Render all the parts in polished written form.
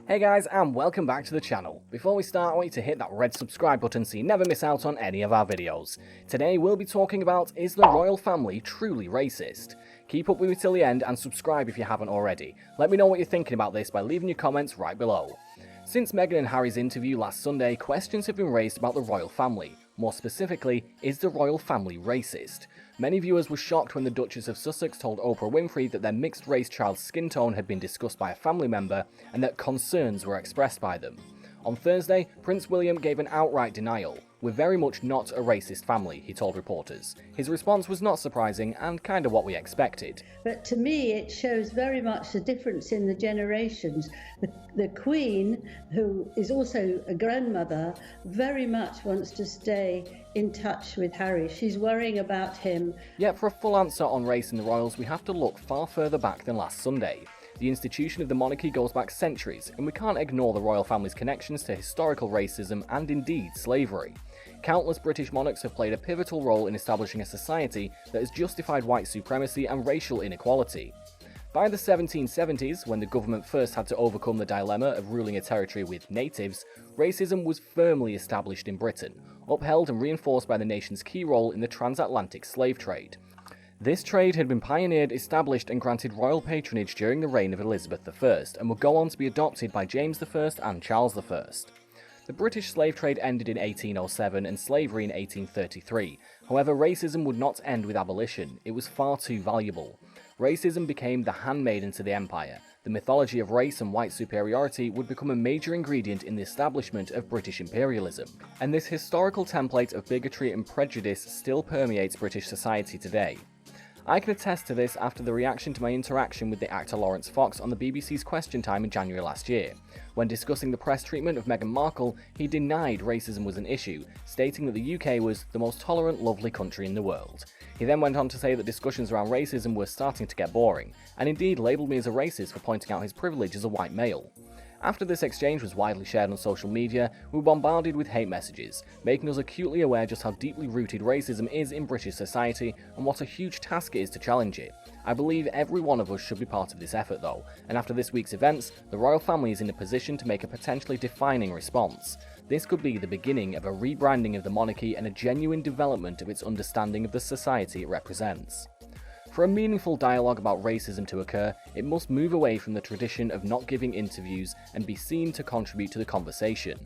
Hey guys, and welcome back to the channel. Before we start, I want you to hit that red subscribe button so you never miss out on any of our videos. Today we'll be talking about, is the royal family truly racist? Keep up with me till the end and subscribe if you haven't already. Let me know what you're thinking about this by leaving your comments right below. Since Meghan and Harry's interview last Sunday, questions have been raised about the royal family. More specifically, is the royal family racist? Many viewers were shocked when the Duchess of Sussex told Oprah Winfrey that their mixed-race child's skin tone had been discussed by a family member and that concerns were expressed by them. On Thursday, Prince William gave an outright denial. "We're very much not a racist family," he told reporters. His response was not surprising and kind of what we expected. But to me, it shows very much the difference in the generations. The Queen, who is also a grandmother, very much wants to stay in touch with Harry. She's worrying about him. Yet for a full answer on race in the royals, we have to look far further back than last Sunday. The institution of the monarchy goes back centuries, and we can't ignore the royal family's connections to historical racism and indeed slavery. Countless British monarchs have played a pivotal role in establishing a society that has justified white supremacy and racial inequality. By the 1770s, when the government first had to overcome the dilemma of ruling a territory with natives, racism was firmly established in Britain, upheld and reinforced by the nation's key role in the transatlantic slave trade. This trade had been pioneered, established and granted royal patronage during the reign of Elizabeth I and would go on to be adopted by James I and Charles I. The British slave trade ended in 1807 and slavery in 1833. However, racism would not end with abolition. It was far too valuable. Racism became the handmaiden to the empire. The mythology of race and white superiority would become a major ingredient in the establishment of British imperialism. And this historical template of bigotry and prejudice still permeates British society today. I can attest to this after the reaction to my interaction with the actor Lawrence Fox on the BBC's Question Time in January last year. When discussing the press treatment of Meghan Markle, he denied racism was an issue, stating that the UK was the most tolerant, lovely country in the world. He then went on to say that discussions around racism were starting to get boring, and indeed labelled me as a racist for pointing out his privilege as a white male. After this exchange was widely shared on social media, we were bombarded with hate messages, making us acutely aware just how deeply rooted racism is in British society and what a huge task it is to challenge it. I believe every one of us should be part of this effort though, and after this week's events, the royal family is in a position to make a potentially defining response. This could be the beginning of a rebranding of the monarchy and a genuine development of its understanding of the society it represents. For a meaningful dialogue about racism to occur, it must move away from the tradition of not giving interviews and be seen to contribute to the conversation.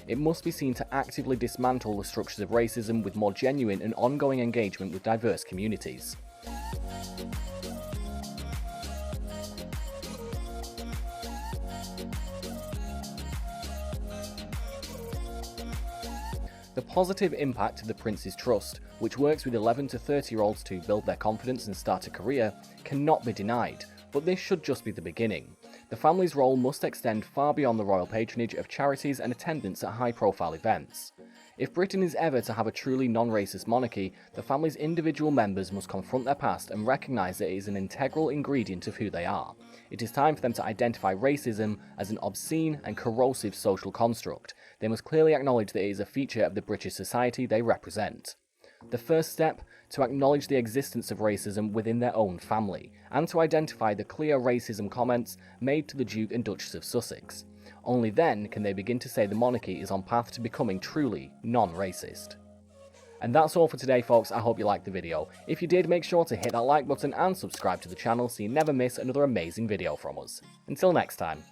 It must be seen to actively dismantle the structures of racism with more genuine and ongoing engagement with diverse communities. The positive impact of the Prince's Trust, which works with 11 to 30-year-olds to build their confidence and start a career, cannot be denied, but this should just be the beginning. The family's role must extend far beyond the royal patronage of charities and attendance at high-profile events. If Britain is ever to have a truly non-racist monarchy, the family's individual members must confront their past and recognise that it is an integral ingredient of who they are. It is time for them to identify racism as an obscene and corrosive social construct. They must clearly acknowledge that it is a feature of the British society they represent. The first step, to acknowledge the existence of racism within their own family, and to identify the clear racism comments made to the Duke and Duchess of Sussex. Only then can they begin to say the monarchy is on path to becoming truly non-racist. And that's all for today folks, I hope you liked the video. If you did, make sure to hit that like button and subscribe to the channel so you never miss another amazing video from us. Until next time.